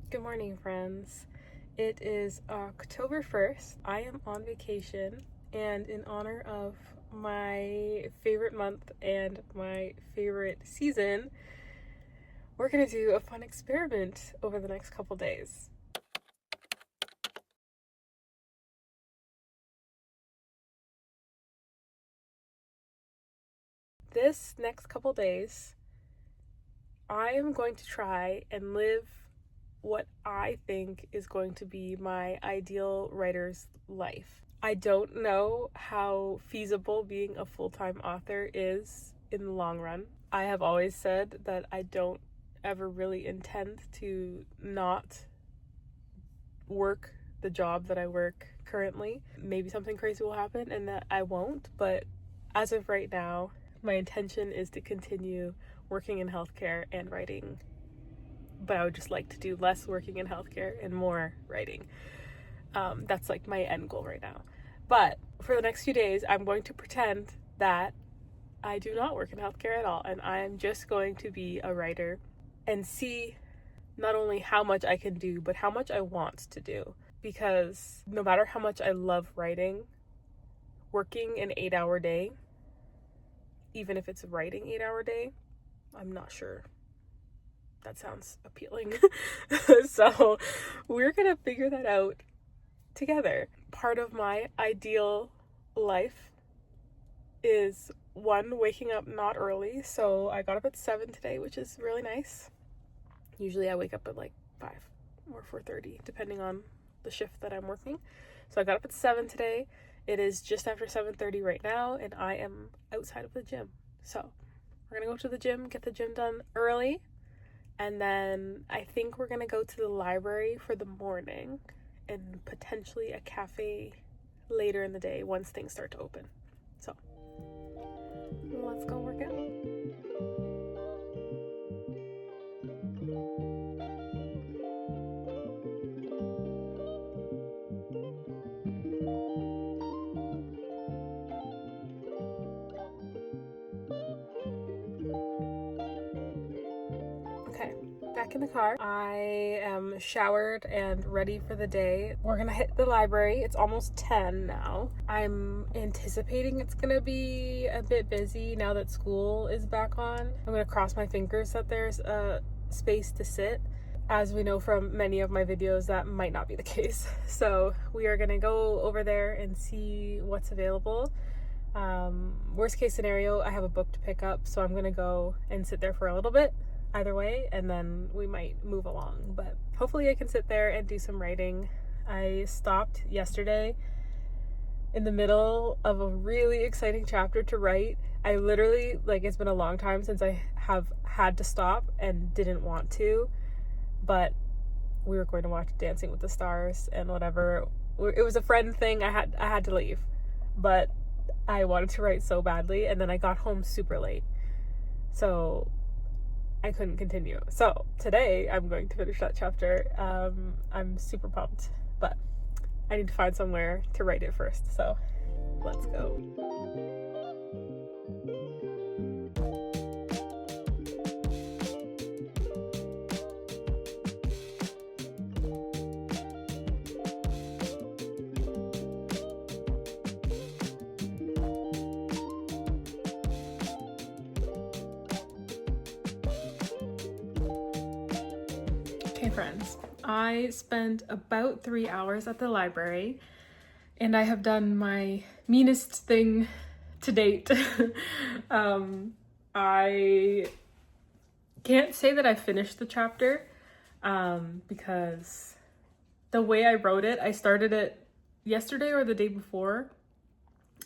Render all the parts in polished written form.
Good morning, friends. It is October 1st. I am on vacation, and in honor of my favorite month and my favorite season, we're gonna do a fun experiment over the next couple days. This next couple days, I am going to try and live what I think is going to be my ideal writer's life. I don't know how feasible being a full-time author is in the long run. I have always said that I don't ever really intend to not work the job that I work currently. Maybe something crazy will happen and that I won't, but as of right now, my intention is to continue working in healthcare and writing. But I would just like to do less working in healthcare and more writing. That's like my end goal right now. But for the next few days, I'm going to pretend that I do not work in healthcare at all, and I'm just going to be a writer and see not only how much I can do, but how much I want to do. Because no matter how much I love writing, working an 8-hour day, even if it's a writing 8-hour day, I'm not sure that sounds appealing. So we're gonna figure that out together. Part of my ideal life is waking up not early. So I got up at 7 today, which is really nice. Usually I wake up at like 5 or 4:30, depending on the shift that I'm working. So I got up at 7 today. It is just after 7:30 right now, and I am outside of the gym. So we're gonna go to the gym, get the gym done early, and then I think we're gonna go to the library for the morning and potentially a cafe later in the day once things start to open. So let's go work out. Okay, back in the car. I am showered and ready for the day. We're gonna hit the library. It's almost 10 now. I'm anticipating it's gonna be a bit busy now that school is back on. I'm gonna cross my fingers that there's a space to sit. As we know from many of my videos, that might not be the case. So we are gonna go over there and see what's available. Worst case scenario, I have a book to pick up, so I'm gonna go and sit there for a little bit either way, and then we might move along, but hopefully I can sit there and do some writing. I stopped yesterday in the middle of a really exciting chapter to write. I literally, it's been a long time since I have had to stop and didn't want to, but we were going to watch Dancing with the Stars and whatever. It was a friend thing. I had to leave, but I wanted to write so badly, and then I got home super late, so I couldn't continue. So today I'm going to finish that chapter. I'm super pumped, but I need to find somewhere to write it first. So let's go. Okay, friends, I spent about 3 hours at the library, and I have done my meanest thing to date. I can't say that I finished the chapter because the way I wrote it, I started it yesterday or the day before.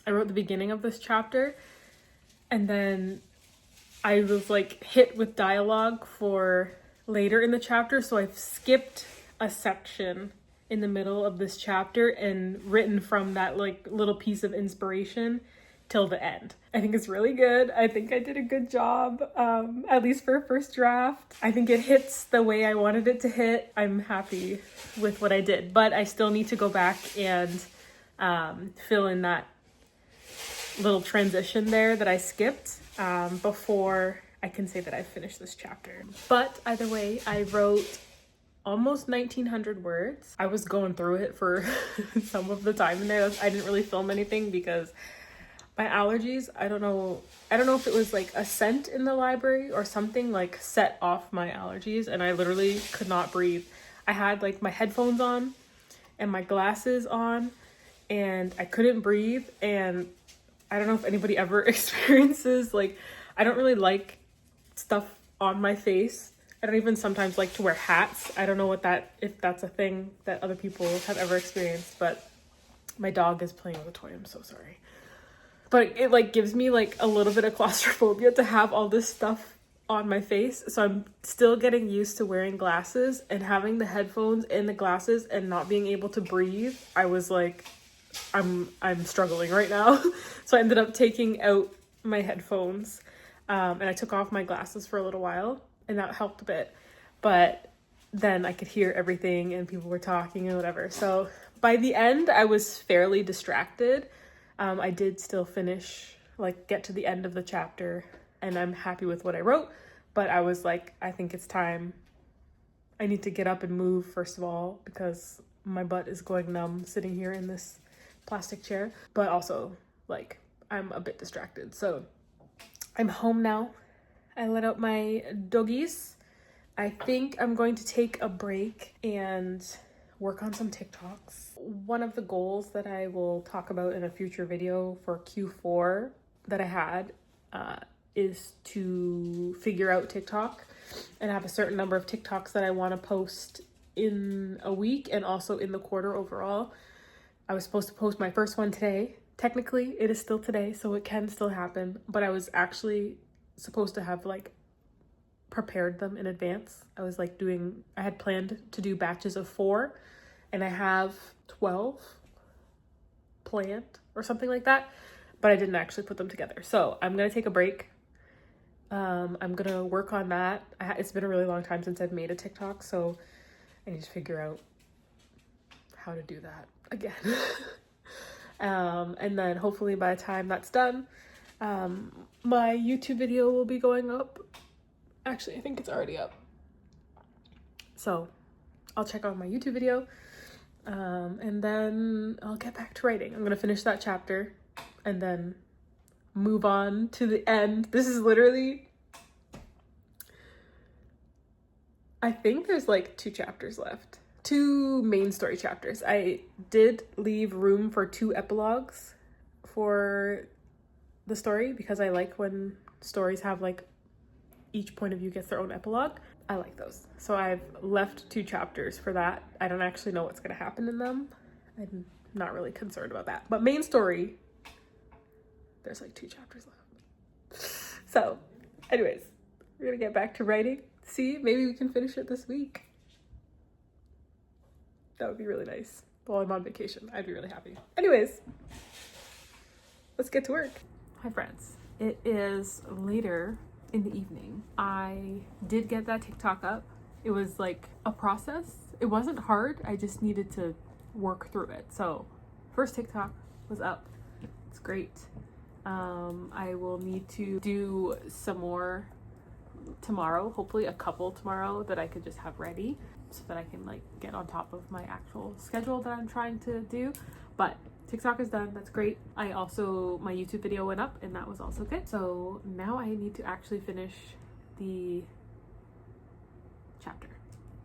I wrote the beginning of this chapter, and then I was hit with dialogue for later in the chapter, so I've skipped a section in the middle of this chapter and written from that little piece of inspiration till the end. I think it's really good. I think I did a good job, at least for a first draft. I think it hits the way I wanted it to hit. I'm happy with what I did, but I still need to go back and fill in that little transition there that I skipped before I can say that I finished this chapter. But either way, I wrote almost 1900 words. I was going through it for some of the time in there. I didn't really film anything because my allergies, I don't know if it was like a scent in the library or something like set off my allergies, and I literally could not breathe. I had like my headphones on and my glasses on and I couldn't breathe. And I don't know if anybody ever experiences, like, I don't really like stuff on my face. I don't even sometimes like to wear hats. I don't know if that's a thing that other people have ever experienced, but my dog is playing with a toy. I'm so sorry. But it like gives me like a little bit of claustrophobia to have all this stuff on my face. So I'm still getting used to wearing glasses, and having the headphones and the glasses and not being able to breathe. I was like, I'm struggling right now. So I ended up taking out my headphones, and I took off my glasses for a little while, and that helped a bit. But then I could hear everything and people were talking and whatever. So by the end, I was fairly distracted. I did still finish, like, get to the end of the chapter, and I'm happy with what I wrote. But I was like, I think it's time. I need to get up and move, first of all, because my butt is going numb sitting here in this plastic chair. But also, like, I'm a bit distracted. So I'm home now. I let out my doggies. I think I'm going to take a break and work on some TikToks. One of the goals that I will talk about in a future video for Q4 that I had is to figure out TikTok and have a certain number of TikToks that I want to post in a week and also in the quarter overall. I was supposed to post my first one today. Technically, it is still today, so it can still happen, but I was actually supposed to have like prepared them in advance. I had planned to do batches of 4, and I have 12 planned or something like that, but I didn't actually put them together. So I'm gonna take a break. I'm gonna work on that. It's been a really long time since I've made a TikTok, so I need to figure out how to do that again. And then hopefully by the time that's done, my YouTube video will be going up. Actually, I think it's already up. So I'll check out my YouTube video, and then I'll get back to writing. I'm gonna finish that chapter and then move on to the end. This is literally, I think there's like 2 chapters left. 2 main story chapters. I did leave room for 2 epilogues for the story because I like when stories have like each point of view gets their own epilogue. I like those. So I've left 2 chapters for that. I don't actually know what's going to happen in them. I'm not really concerned about that. But main story, there's like 2 chapters left. So anyways, we're going to get back to writing. See, maybe we can finish it this week. That would be really nice. While I'm on vacation, I'd be really happy. Anyways, let's get to work. Hi friends. It is later in the evening. I did get that TikTok up. It was like a process. It wasn't hard. I just needed to work through it. So first TikTok was up. It's great. I will need to do some more tomorrow, hopefully a couple tomorrow that I could just have ready so that I can like get on top of my actual schedule that I'm trying to do. But TikTok is done. That's great. My YouTube video went up and that was also good. So now I need to actually finish the chapter,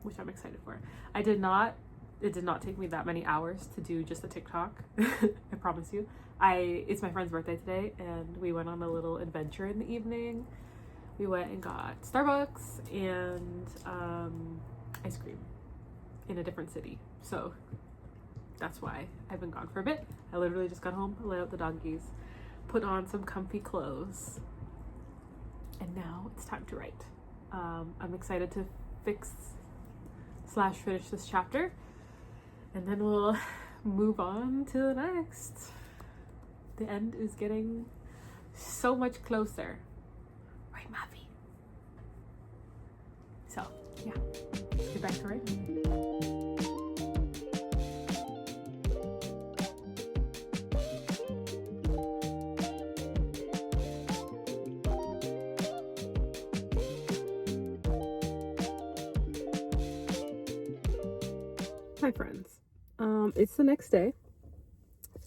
which I'm excited for. It did not take me that many hours to do just a TikTok. I promise you. It's my friend's birthday today and we went on a little adventure in the evening. We went and got Starbucks and ice cream in a different city. So that's why I've been gone for a bit. I literally just got home, let out the doggies, put on some comfy clothes, and now it's time to write. I'm excited to finish this chapter, and then we'll move on to the next. The end is getting so much closer. Right, Mavi? So, yeah, let's get back to writing. Hi friends. It's the next day.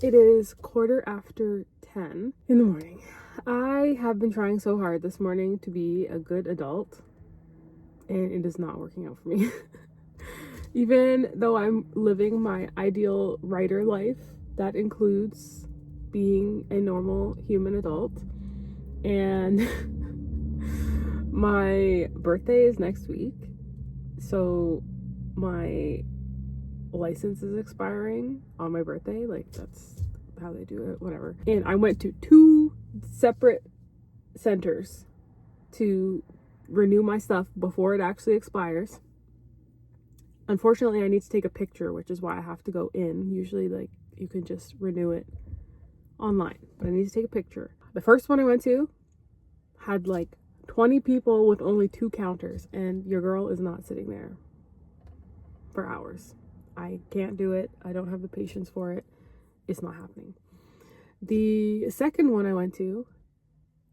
It is 10:15 in the morning. I have been trying so hard this morning to be a good adult, and it is not working out for me. Even though I'm living my ideal writer life, that includes being a normal human adult. And my birthday is next week, so my license is expiring on my birthday. Like, that's how they do it, whatever. And I went to 2 separate centers to renew my stuff before it actually expires. Unfortunately, I need to take a picture, which is why I have to go in. Usually, like, you can just renew it online, but I need to take a picture. The first one I went to had like 20 people with only 2 counters, and your girl is not sitting there for hours. I can't do it. I don't have the patience for it. It's not happening. The second one I went to,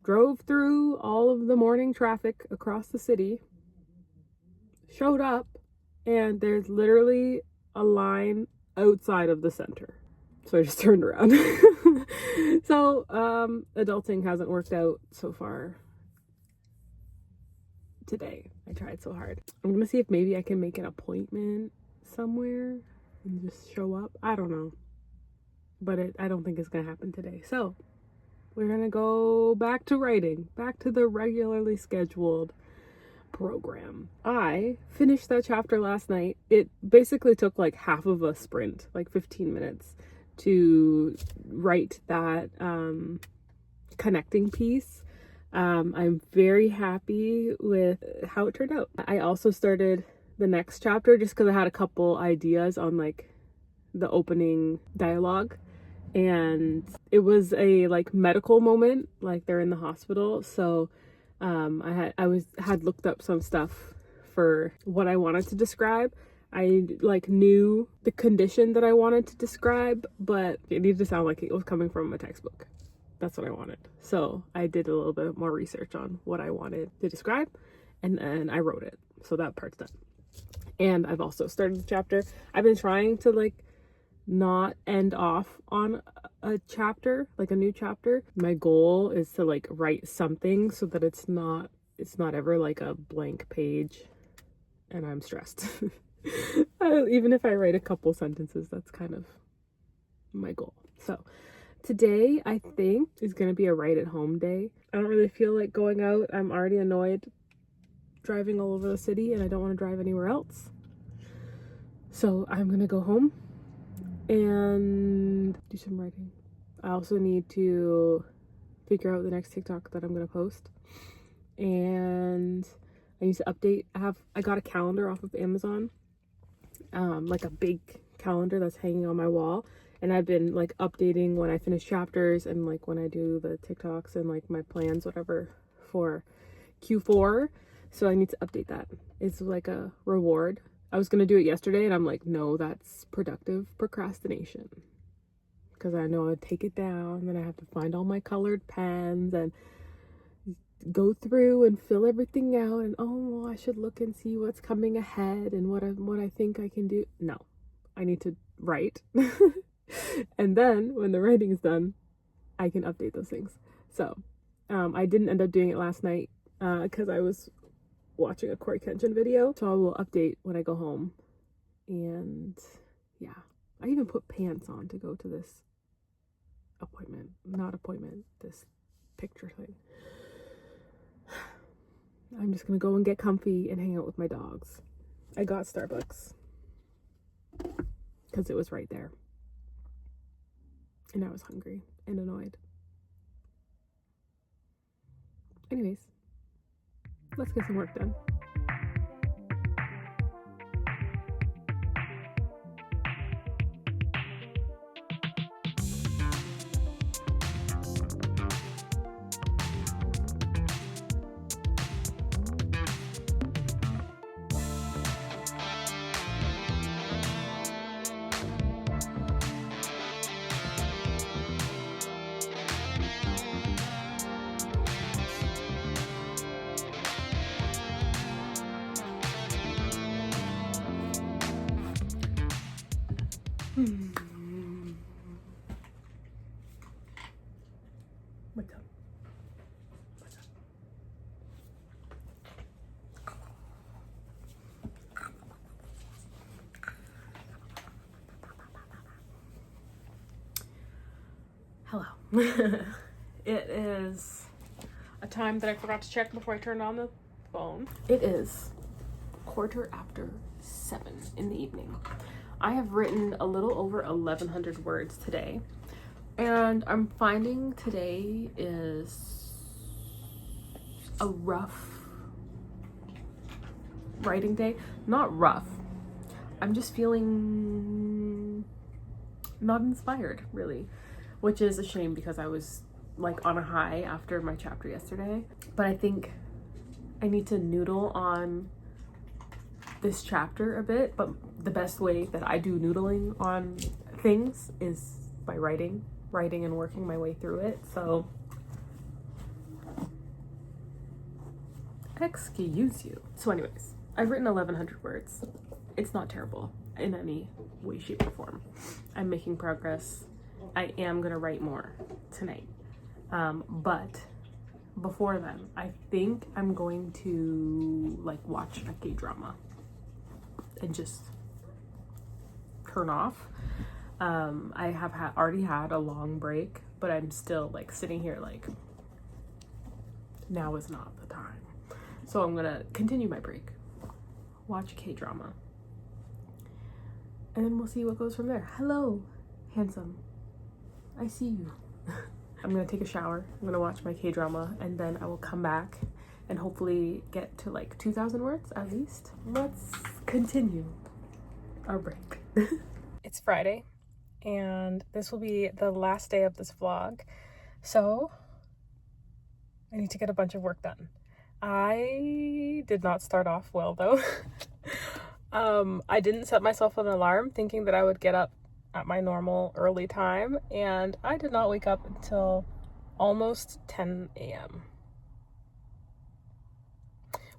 drove through all of the morning traffic across the city, showed up, and there's literally a line outside of the center. So I just turned around. So, adulting hasn't worked out so far today. I tried so hard. I'm gonna see if maybe I can make an appointment somewhere and just show up. I don't know. But I don't think it's gonna happen today. So, we're gonna go back to writing, back to the regularly scheduled program. I finished that chapter last night. It basically took like half of a sprint, like 15 minutes, to write that connecting piece. I'm very happy with how it turned out. I also started the next chapter just because I had a couple ideas on like the opening dialogue, and it was a like medical moment, like they're in the hospital. So I had looked up some stuff for what I wanted to describe. I like knew the condition that I wanted to describe, but it needed to sound like it was coming from a textbook. That's what I wanted. So I did a little bit more research on what I wanted to describe, and then I wrote it. So that part's done. And I've also started the chapter. I've been trying to like not end off on a chapter, like a new chapter. My goal is to like write something so that it's not ever like a blank page and I'm stressed. Even if I write a couple sentences, that's kind of my goal. So today I think is going to be a write at home day. I don't really feel like going out. I'm already annoyed driving all over the city and I don't want to drive anywhere else. So I'm going to go home and do some writing. I also need to figure out the next TikTok that I'm going to post. And I need to update. I got a calendar off of Amazon. Like a big calendar that's hanging on my wall, and I've been like updating when I finish chapters and like when I do the TikToks and like my plans, whatever, for Q4. So I need to update that. It's like a reward. I was gonna do it yesterday and I'm like, no, that's productive procrastination, because I know I'd take it down, then I have to find all my colored pens and go through and fill everything out, and oh, well, I should look and see what's coming ahead and what I think I can do. No, I need to write. And then when the writing is done, I can update those things. So I didn't end up doing it last night because I was watching a Corey Kenshin video. So I will update when I go home. And yeah, I even put pants on to go to this this picture thing. I'm just gonna go and get comfy and hang out with my dogs. I got Starbucks because it was right there. And I was hungry and annoyed. Anyways, let's get some work done. What's up? What's up? Hello. It is a time that I forgot to check before I turned on the phone. It is 7:15 in the evening. I have written a little over 1,100 words today, and I'm finding today is a rough writing day. Not rough. I'm just feeling not inspired, really, which is a shame because I was like on a high after my chapter yesterday. But I think I need to noodle on this chapter a bit, but the best way that I do noodling on things is by writing and working my way through it. So excuse you. So anyways, I've written 1,100 words. It's not terrible in any way, shape, or form. I'm making progress. I am gonna write more tonight, but before then, I think I'm going to like watch a K-drama and just turn off. I have already had a long break, but I'm still like sitting here like now is not the time. So I'm gonna continue my break, watch a K-drama, and then we'll see what goes from there. Hello, handsome. I see you. I'm gonna take a shower, I'm gonna watch my K-drama, and then I will come back and hopefully get to like 2,000 words at least. Let's continue our break. It's Friday, and this will be the last day of this vlog, so I need to get a bunch of work done. I did not start off well though. I didn't set myself an alarm thinking that I would get up at my normal early time, and I did not wake up until almost 10 a.m.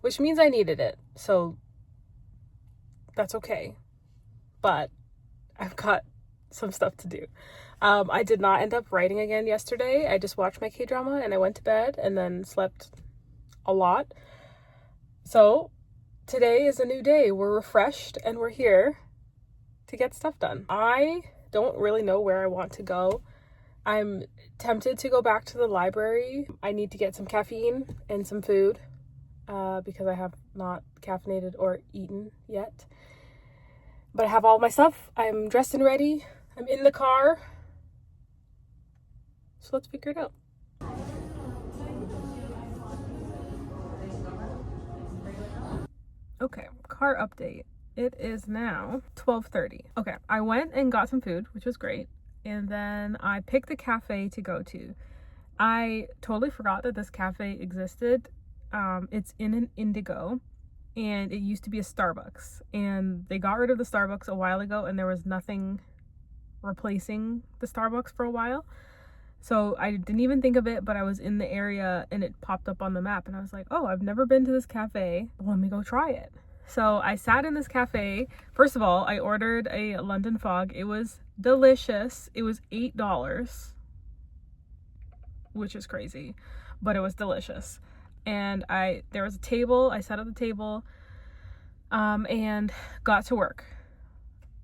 which means I needed it, so that's okay, but I've got some stuff to do. I did not end up writing again yesterday. I just watched my K-drama and I went to bed and then slept a lot. So today is a new day. We're refreshed and we're here to get stuff done. I don't really know where I want to go. I'm tempted to go back to the library. I need to get some caffeine and some food because I have not caffeinated or eaten yet. But I have all my stuff. I'm dressed and ready. I'm in the car. So let's figure it out. Okay, car update. It is now 12:30. Okay, I went and got some food, which was great. And then I picked a cafe to go to. I totally forgot that this cafe existed. It's in an Indigo, and it used to be a Starbucks. And they got rid of the Starbucks a while ago, and there was nothing replacing the Starbucks for a while. So I didn't even think of it, but I was in the area and it popped up on the map, and I was like, oh, I've never been to this cafe. Let me go try it. So I sat in this cafe. First of all, I ordered a London Fog. It was delicious. It was $8, which is crazy, but it was delicious. And there was a table. I sat at the table and got to work.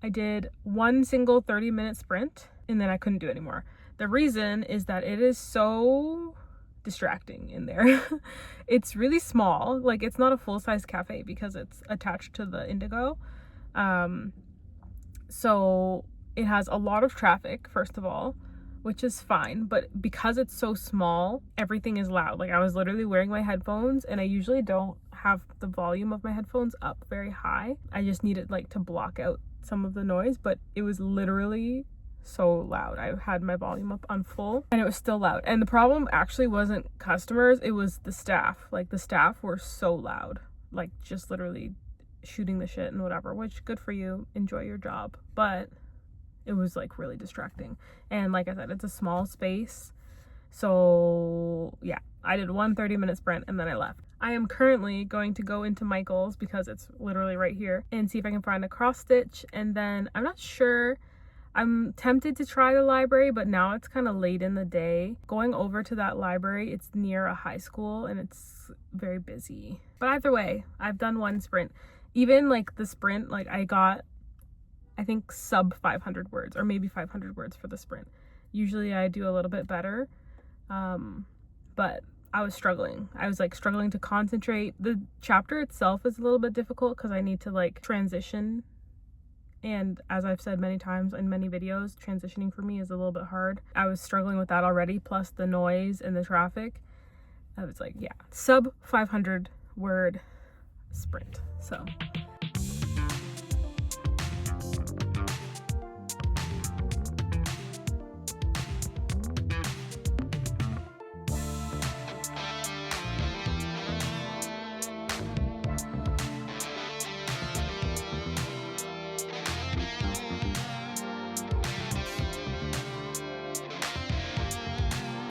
I did one single 30-minute sprint, and then I couldn't do it anymore. The reason is that it is so distracting in there. It's really small. Like, it's not a full-size cafe because it's attached to the Indigo. So it has a lot of traffic, first of all, which is fine. But because it's so small, everything is loud. Like, I was literally wearing my headphones, and I usually don't have the volume of my headphones up very high. I just needed like to block out some of the noise, but it was literally so loud. I had my volume up on full and it was still loud. And the problem actually wasn't customers, it was the staff. Like, the staff were so loud, like just literally shooting the shit and whatever, which good for you, enjoy your job, but it was like really distracting. And like I said, it's a small space. So yeah, I did one 30-minute sprint and then I left. I am currently going to go into Michael's because it's literally right here and see if I can find a cross stitch. And then I'm not sure, I'm tempted to try the library, but now it's kind of late in the day. Going over to that library, it's near a high school and it's very busy. But either way, I've done one sprint. Even like the sprint, like I got, I think sub 500 words or maybe 500 words for the sprint. Usually I do a little bit better, but I was struggling. I was like struggling to concentrate. The chapter itself is a little bit difficult because I need to like transition. And as I've said many times in many videos, transitioning for me is a little bit hard. I was struggling with that already, plus the noise and the traffic. I was like, yeah, sub 500 word sprint. So.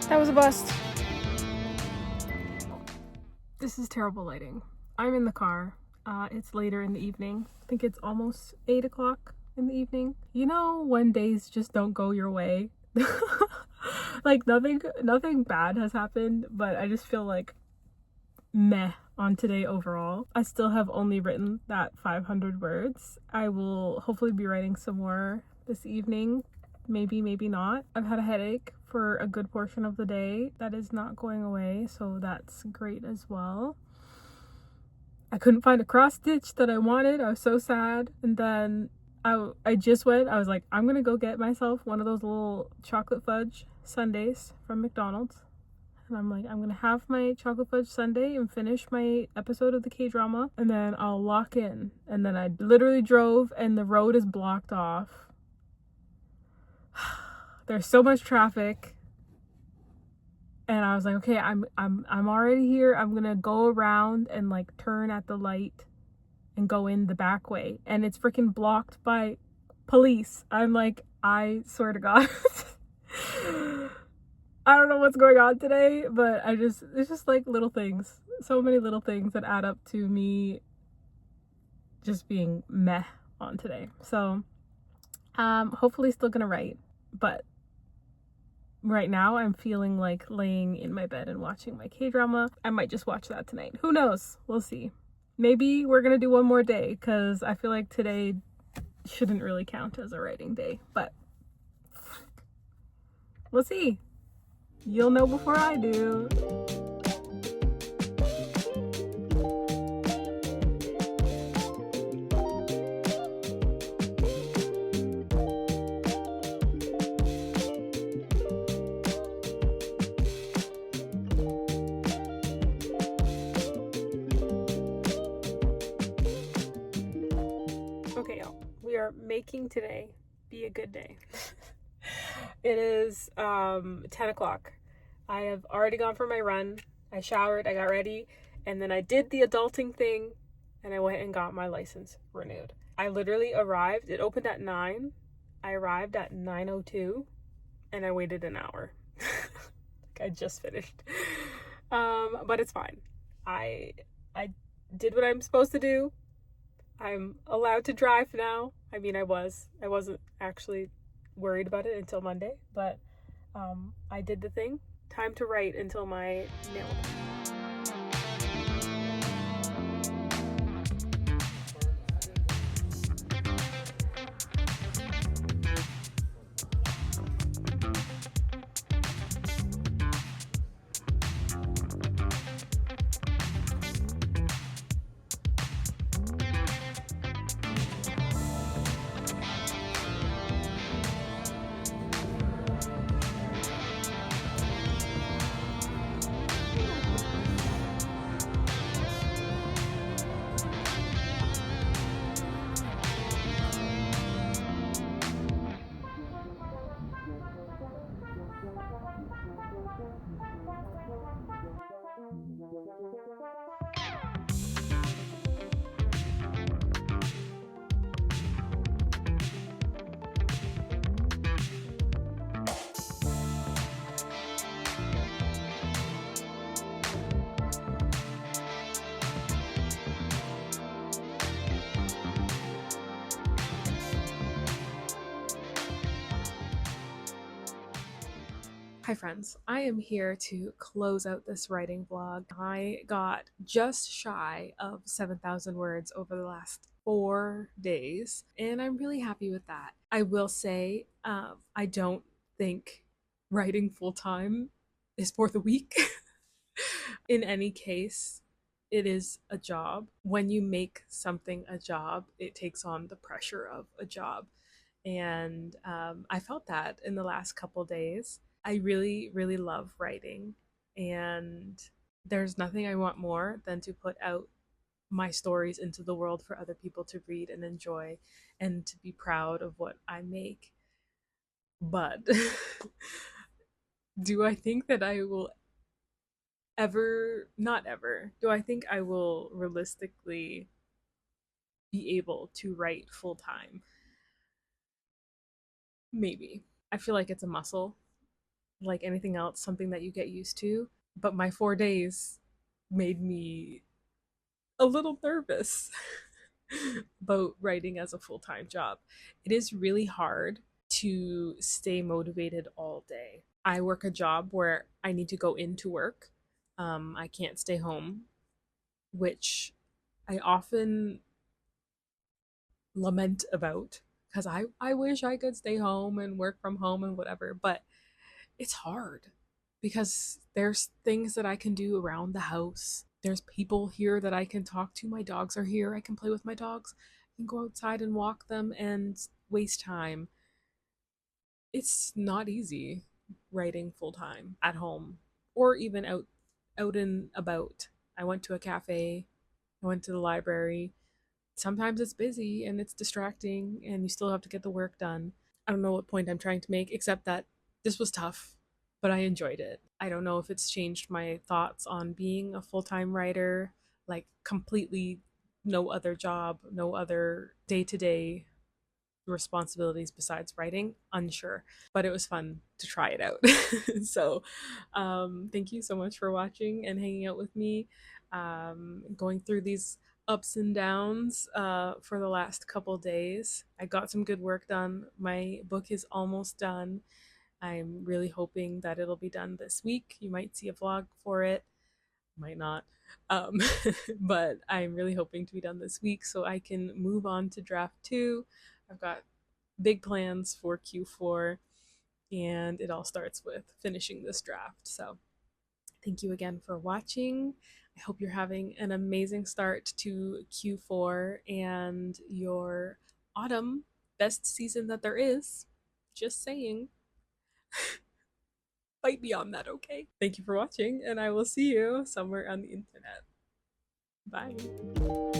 That was a bust. This is terrible lighting. I'm in the car. It's later in the evening. I think it's almost 8 o'clock in the evening. You know when days just don't go your way? Like nothing bad has happened, but I just feel like meh on today overall. I still have only written that 500 words. I will hopefully be writing some more this evening. Maybe not. I've had a headache for a good portion of the day. That is not going away, so that's great as well. I couldn't find a cross stitch that I wanted. I was so sad. And then I just went, I was like, I'm gonna go get myself one of those little chocolate fudge sundaes from McDonald's. And I'm like, I'm gonna have my chocolate fudge sundae and finish my episode of the K-drama, and then I'll lock in. And then I literally drove and the road is blocked off. There's so much traffic, and I was like, okay, I'm already here. I'm gonna go around and like turn at the light and go in the back way, and it's freaking blocked by police. I'm like, I swear to God. I don't know what's going on today, but it's just like little things, so many little things that add up to me just being meh on today. So hopefully still gonna write, but right now I'm feeling like laying in my bed and watching my K-drama. I might just watch that tonight. Who knows? We'll see. Maybe we're gonna do one more day because I feel like today shouldn't really count as a writing day, but we'll see. You'll know before I do. Okay, y'all, we are making today be a good day. It is 10 o'clock. I have already gone for my run. I showered, I got ready, and then I did the adulting thing, and I went and got my license renewed. I literally arrived, it opened at 9. I arrived at 9:02, and I waited an hour. Like I just finished. But it's fine. I did what I'm supposed to do. I'm allowed to drive now. I mean, I wasn't actually worried about it until Monday, but I did the thing. Time to write until my nail. Hi, friends. I am here to close out this writing vlog. I got just shy of 7,000 words over the last 4 days, and I'm really happy with that. I will say, I don't think writing full time is for the weak. In any case, it is a job. When you make something a job, it takes on the pressure of a job. And I felt that in the last couple days. I really, really love writing, and there's nothing I want more than to put out my stories into the world for other people to read and enjoy and to be proud of what I make. But do I think that I will ever, not ever, do I think I will realistically be able to write full time? Maybe. I feel like it's a muscle, like anything else, something that you get used to. But my 4 days made me a little nervous about writing as a full time job. It is really hard to stay motivated all day. I work a job where I need to go into work. I can't stay home, which I often lament about because I wish I could stay home and work from home and whatever, but it's hard because there's things that I can do around the house. There's people here that I can talk to. My dogs are here. I can play with my dogs. I can go outside and walk them and waste time. It's not easy writing full time at home or even out and about. I went to a cafe, I went to the library. Sometimes it's busy and it's distracting and you still have to get the work done. I don't know what point I'm trying to make, except that this was tough, but I enjoyed it. I don't know if it's changed my thoughts on being a full time writer, like completely no other job, no other day to day responsibilities besides writing. Unsure, but it was fun to try it out. So, thank you so much for watching and hanging out with me, going through these ups and downs for the last couple days. I got some good work done. My book is almost done. I'm really hoping that it'll be done this week. You might see a vlog for it, might not. Um, but I'm really hoping to be done this week so I can move on to draft two. I've got big plans for Q4, and it all starts with finishing this draft. So, thank you again for watching. I hope you're having an amazing start to Q4 and your autumn, best season that there is. Just saying. Fight beyond that, okay? Thank you for watching, and I will see you somewhere on the internet. Bye.